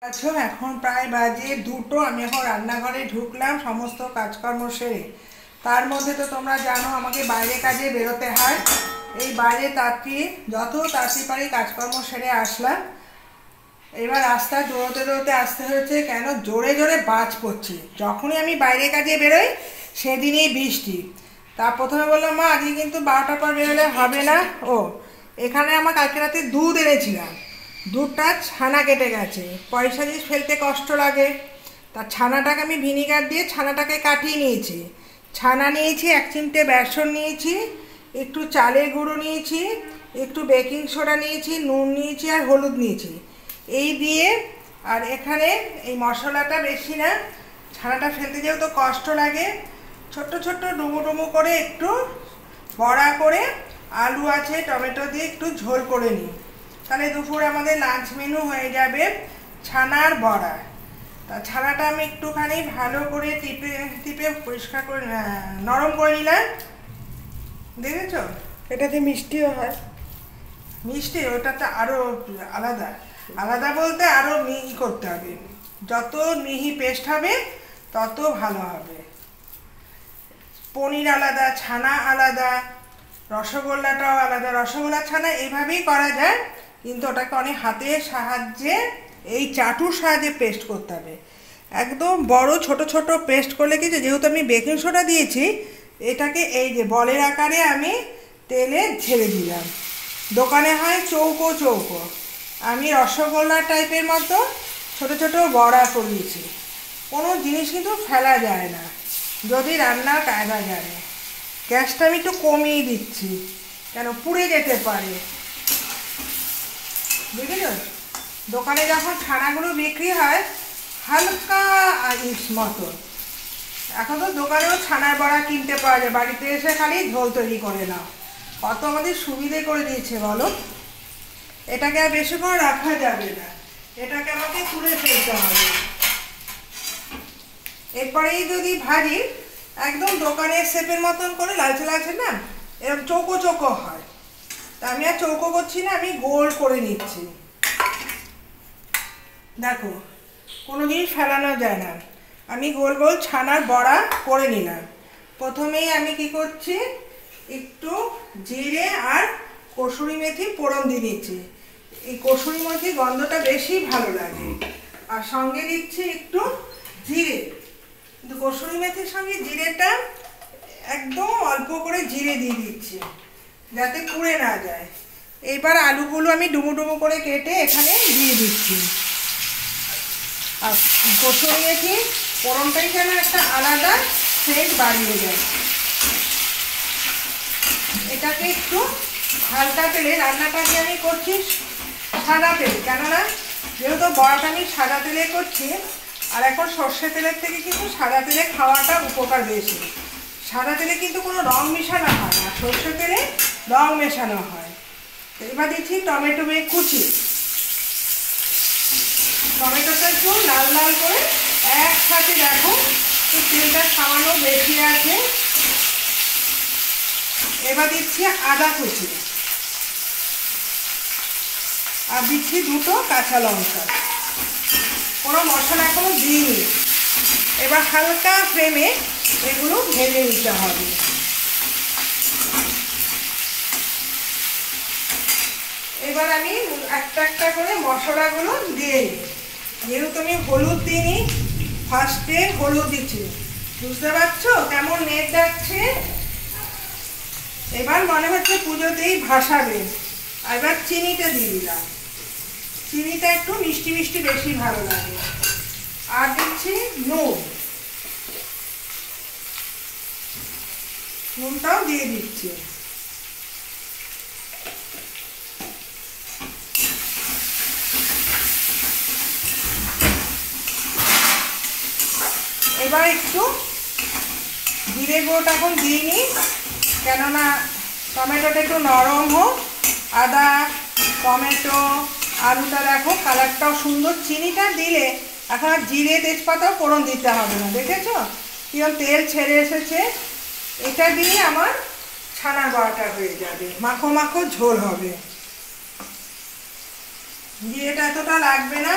আচ্ছা, এখন প্রায় বাজে 2টো। আমি এখন রান্নাঘরে ঢুকলাম সমস্ত কাজকর্ম সেরে। তার মধ্যে তো তোমরা জানো আমাকে বাইরে কাজে বেরোতে হয়। এই বাইরে তাড়াতাড়ি যত তাড়াতাড়ি পারি কাজকর্ম সেরে আসলাম। এবার রাস্তায় দৌড়তে দৌড়তে আসতে হয়েছে, কেন জোরে জোরে বাজ পড়ছে। যখনই আমি বাইরে কাজে বেরোই সেদিনই বৃষ্টি। তা প্রথমে বললাম, মা আজকে কিন্তু 12টার পর বেরোলে হবে না। ও এখানে আমার কালকে রাতে দুধ এনেছিলাম, দুধটা ছানা কেটে গেছে। পয়সা দিয়ে ফেলতে কষ্ট লাগে, তা ছানাটাকে আমি ভিনিগার দিয়ে ছানাটাকে কাটিয়ে নিয়েছি। ছানা নিয়েছি, 1 চিমটে বেসন নিয়েছি, একটু চালের গুঁড়ো নিয়েছি, একটু বেকিং সোডা নিয়েছি, নুন নিয়েছি আর হলুদ নিয়েছি। এই দিয়ে আর এখানে এই মশলাটা বেশি না, ছানাটা ফেলতে যেহেতু কষ্ট লাগে, ছোট্ট ছোট্ট ডুমো ডুমো করে একটু বড়া করে আলু আছে টমেটো দিয়ে একটু ঝোল করে নিই। তাহলে দুপুরে আমাদের লাঞ্চ মেনু হয়ে যাবে ছানার বড়া। তা ছানাটা আমি একটুখানি ভালো করে টিপে টিপে পরিষ্কার করে নরম করে নিলাম। দেখেছো, এটাতে মিষ্টিও হয়। মিষ্টি ওটাতে আরও আলাদা আলাদা বলতে আরও মিহি করতে হবে। যত মিহি পেস্ট হবে তত ভালো হবে। পনির আলাদা, ছানা আলাদা, রসগোল্লাটাও আলাদা। রসগোল্লা ছানা এইভাবেই করা যায়, কিন্তু ওটাকে অনেক হাতের সাহায্যে এই চাটুর সাহায্যে পেস্ট করতে হবে। একদম বড় ছোট ছোট পেস্ট করলে কিছু, যেহেতু আমি বেকিং সোডা দিয়েছি, এটাকে এই যে বলের আকারে আমি তেলে ছেড়ে দিলাম। দোকানে হয় চৌকো চৌকো, আমি রসগোল্লা টাইপের মতো ছোট ছোট বড়া করিয়েছি। কোনো জিনিস কিন্তু ফেলা যায় না যদি রান্নার কায়দা জানে। গ্যাসটা আমি একটু কমিয়ে দিচ্ছি, কেন পুড়ে যেতে পারে। বুঝলি, দোকানে যখন ছানাগুলো বিক্রি হয় হালকা আইস মতো, এখন তো দোকানেও ছানার বড়া কিনতে পাওয়া যায়, বাড়িতে এসে খালি ঝোল তৈরি করে নাও। কত আমাদের সুবিধে করে দিয়েছে বলো। এটাকে আর বেশিক্ষণ রাখা যাবে না, এটাকে আমাকে তুলে ফেলতে হবে। এরপরেই যদি ভাজি একদম দোকানের শেপের মতন করে লালচে লালচে না, এরকম চৌকো চৌকো হয়। তা আমি আর চৌকো করছি না, আমি গোল করে নিচ্ছি। দেখো, কোনো জিনিস ফেলানো যায় না। আমি গোল গোল ছানার বড়া করে নিলাম। প্রথমেই আমি কি করছি, একটু জিরে আর কসুরি মেথি ফোড়ন দিয়ে দিচ্ছি। এই কসুরি মেথি গন্ধটা বেশি ভালো লাগে। আর সঙ্গে দিচ্ছি একটু জিরে, কিন্তু কসুরি মেথির সঙ্গে জিরেটা একদম অল্প করে জিরে দিয়ে দিচ্ছি, যাতে পুড়ে না যায়। এবার আলুগুলো আমি ডুমো ডুমো করে কেটে এখানে দিয়ে দিচ্ছি। আর কসুরি মেথি ফোড়নটাই যেন একটা আলাদা সেন্ট বাড়িয়ে যায়। এটাকে একটু হালকা তেলে, রান্নাটাকে আমি করছি সাদা তেল, কেননা যেহেতু বড়াটা আমি সাদা তেলে করছি, আর এখন সর্ষে তেলের থেকে কিন্তু সাদা তেলে খাওয়াটা উপকার বেশি। সাদা তেলে কিন্তু কোনো রং মেশানো হয় না, সর্ষে তেলে রং মেশানো হয়। এবার দিচ্ছি টমেটো কুচি। টমেটোটা একটু লাল লাল করে একসাথে, দেখো তেলটা সামান্য বেশি আছে। এবার দিচ্ছি আদা কুচি, আর দিচ্ছি 2টো কাঁচা লঙ্কা। কোনো মশলা এখনো দিইনি। এবার হালকা ফ্লেমে এগুলো ভেজে নিতে হবে। এবার আমি একটা একটা করে মশলাগুলো দিয়ে নিই। যেহেতু আমি হলুদ দিইনি, ফার্স্টে হলুদ দিচ্ছি, বুঝতে পারছো কেমন নেট যাচ্ছে। এবার মনে হচ্ছে পুজোতেই ভাসাবে। এবার চিনিটা দিয়ে দিলাম, চিনিটা একটু মিষ্টি মিষ্টি বেশি ভালো লাগে। আর দিচ্ছি নুন, নুনটাও দিয়ে দিচ্ছি। এবার একটু জিরে গুঁড়োটা এখন দিইনি, কেননা টমেটোটা একটু নরম হোক। আদা, টমেটো, আলুটা দেখো কালারটাও সুন্দর। চিনিটা দিলে এখন আর জিরে তেজপাতাও ফোড়ন দিতে হবে না, দেখেছো কিরকম তেল ছেড়ে এসেছে। এটা দিয়ে আমার ছানার বড়াটা হয়ে যাবে, মাখো মাখো ঝোল হবে। জিরেটা এতটা লাগবে না,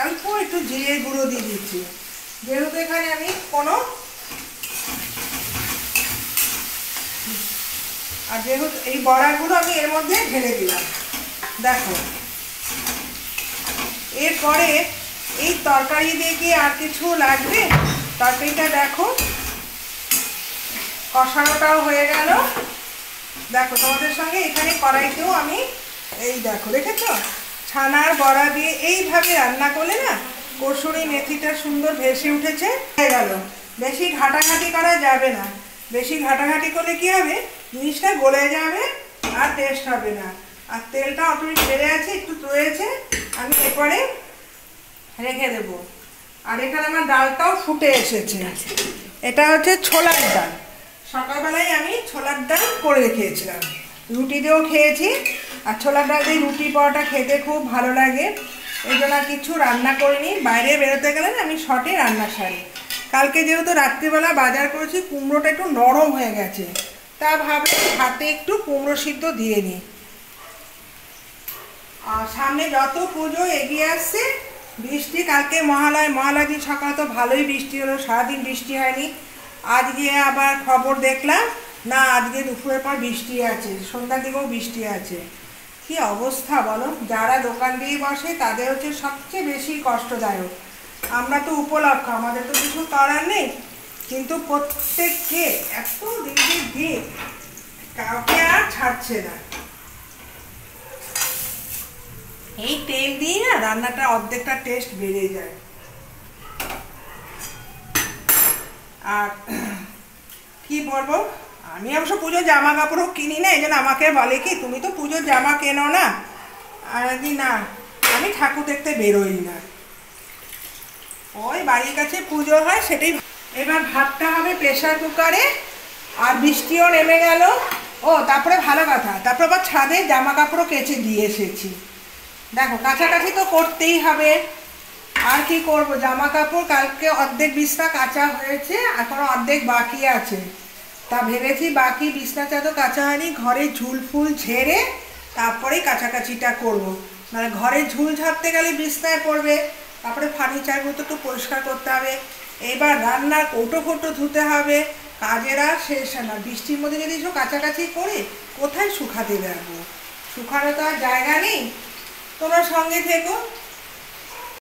অল্প একটু জিরে গুঁড়ো দিয়ে দিচ্ছি, যেহেতু এখানে আমি কোনো আর যেহেতু এই বড়াগুলো আমি এর মধ্যে ঢেলে দিলাম। দেখো এরপরে এই তরকারি দিয়ে কি আর কিছু লাগবে? তরকারিটা দেখো কষানোটাও হয়ে গেল। দেখো তোমাদের সঙ্গে এখানে কড়াইতেও আমি এই দেখো দেখেছো ছানার বড়া দিয়ে এইভাবে রান্না করলে না কসুরি মেথিটা সুন্দর ভেসে উঠেছে, হয়ে গেল। বেশি ঘাটাঘাটি করা যাবে না, বেশি ঘাটাঘাটি করলে কি হবে জিনিসটা গলে যাবে আর টেস্ট হবে না। আর তেলটা অটোমেটিক বেড়ে আছে, একটু রয়েছে, আমি এরপরে রেখে দেবো। আর এখানে আমার ডালটাও ফুটে এসেছে, এটা হচ্ছে ছোলার ডাল। সকালবেলায় আমি ছোলার ডাল করে রেখেছিলাম, রুটি দিয়েও খেয়েছি। আর ছোলার ডাল দিয়ে রুটি পরোটা খেতে খুব ভালো লাগে, এই জন্য আর কিছু রান্না করিনি। বাইরে বেরোতে গেলে না আমি শর্টে রান্না সারি। কালকে যেহেতু রাত্রিবেলা বাজার করেছি, কুমড়োটা একটু নরম হয়ে গেছে, তা ভাবলাম হাতে একটু কুমড়ো সিদ্ধ দিয়ে নিই। আর সামনে যত পুজো এগিয়ে আসছে, বৃষ্টি, কালকে মহালয়া দিন সকাল তো ভালোই বৃষ্টি হলো, সারাদিন বৃষ্টি হয়নি। আজকে আবার খবর দেখলাম না আজকে দুপুরের পর বৃষ্টি আছে, সন্ধ্যার দিকেও বৃষ্টি আছে। কি অবস্থা বলো, যারা দোকান দিয়ে বসে তাদের হচ্ছে সবচেয়ে বেশি কষ্টদায়ক। আমরা তো উপলক্ষ, আমাদের তো কিছু করার নেই, কিন্তু প্রত্যেককে এত দিক কাউকে আর ছাড়ছে না। এই তেল দিয়ে না রান্নাটা অর্ধেকটা টেস্ট বেড়ে যায়। আর কি বলবো, আমি অবশ্য পুজোর জামা কাপড়ও কিনি না, এই জন্য আমাকে বলে কি তুমি তো পুজোর জামা কেনো না। আর না, আমি ঠাকুর দেখতে বেরোই না, ওই বাড়ির কাছে পুজো হয় সেটাই। এবার ভাতটা হবে প্রেশার কুকারে, আর বৃষ্টিও নেমে গেল। ও তারপরে ভালো কথা, তারপর আবার ছাদে জামা কাপড়ও কেচে দিয়ে এসেছি। দেখো কাছাকাছি তো করতেই হবে, আর কি করব, জামা কাপড় কালকে অর্ধেক বিছনা কাঁচা হয়েছে, এখনো অর্ধেক বাকি আছে। তা ভেবেছি বাকি বিছনা চাদর কাঁচা হয়নি, ঘরে ঝুল ফুল ঝেড়ে তারপরেই কাছাকাছিটা করব। মানে ঘরে ঝুল ঝাড়তে গেলে বিছনায় পড়বে, তারপরে ফার্নিচারগুলো তো একটু পরিষ্কার করতে হবে, এবার রান্নার কৌটো ফোটো ধুতে হবে, কাজের আর শেষ না। বৃষ্টির মধ্যে যদি সব কাছাকাছি করে কোথায় শুকাতে রাখবো, শুকানো তো আর জায়গা নেই। তোমরা সঙ্গে থেকো।